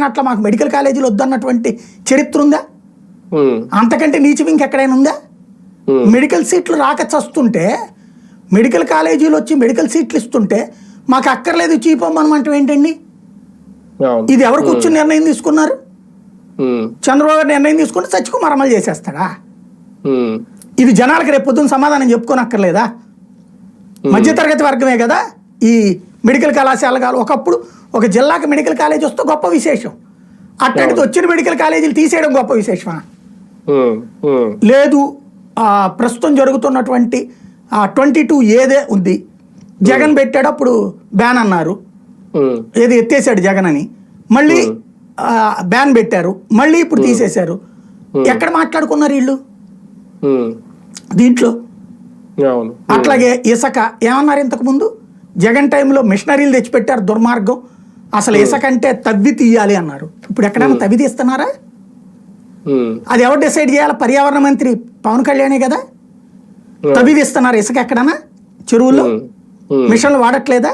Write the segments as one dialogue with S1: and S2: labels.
S1: అట్లా మాకు మెడికల్ కాలేజీలు వద్దన్నటువంటి చరిత్ర ఉందా? అంతకంటే నీచం ఇంకెక్కడైనా ఉందా? మెడికల్ సీట్లు రాక చస్తుంటే, మెడికల్ కాలేజీలు వచ్చి మెడికల్ సీట్లు ఇస్తుంటే మాకు అక్కర్లేదు చీపమ్మనమంటే ఏంటండి? ఇది ఎవరు కూర్చుని నిర్ణయం తీసుకున్నారు? చంద్రబాబు గారు నిర్ణయం తీసుకుంటే సత్యకుమార్ అమలు చేసేస్తాడా? ఇది జనాలకు రేపు పొద్దున్న సమాధానం చెప్పుకోనక్కర్లేదా? మధ్యతరగతి వర్గమే కదా ఈ మెడికల్ కళాశాలలు. ఒకప్పుడు ఒక జిల్లాకి మెడికల్ కాలేజ్ వస్తే గొప్ప విశేషం, అట్లాంటిది వచ్చిన మెడికల్ కాలేజీలు తీసేయడం గొప్ప విశేషమా? లేదు. ప్రస్తుతం జరుగుతున్నటువంటి 22 ఏదే ఉంది, జగన్ పెట్టాడు అప్పుడు బ్యాన్ అన్నారు, ఏది ఎత్తేసాడు జగన్ అని, మళ్ళీ బ్యాన్ పెట్టారు, మళ్ళీ ఇప్పుడు తీసేశారు. ఎక్కడ మాట్లాడుకున్నారు వీళ్ళు దీంట్లో? అట్లాగే ఇసుక ఏమన్నారు ఇంతకు ముందు? జగన్ టైంలో మిషనరీలు తెచ్చిపెట్టారు, దుర్మార్గం, అసలు ఇసుక అంటే తవ్వి తీయాలి అన్నారు. ఇప్పుడు ఎక్కడైనా తవ్వి తీస్తున్నారా? అది ఎవరు డిసైడ్ చేయాలి? పర్యావరణ మంత్రి పవన్ కళ్యాణే కదా. తవ్వి తీస్తున్నారు ఇసుక ఎక్కడన్నా చెరువుల్లో? మిషన్లు వాడట్లేదా?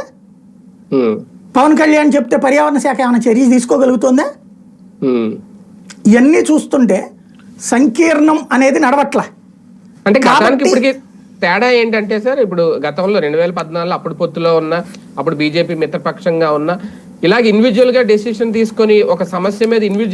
S1: పవన్ కళ్యాణ్ చెప్తే పర్యావరణ శాఖ ఏమైనా చర్య తీసుకోగలుగుతుందా? ఇవన్నీ చూస్తుంటే సంకీర్ణం అనేది నడవట్లా.
S2: అంటే గతానికి ఇప్పటికి తేడా ఏంటంటే సార్, ఇప్పుడు గతంలో 2014 అప్పుడు పొత్తులో ఉన్న, అప్పుడు బీజేపీ మిత్రపక్షంగా ఉన్న, ఇలాగ ఇండివిజువల్ గా డెసిషన్ తీసుకొని ఒక సమస్య మీద ఇండివిజువల్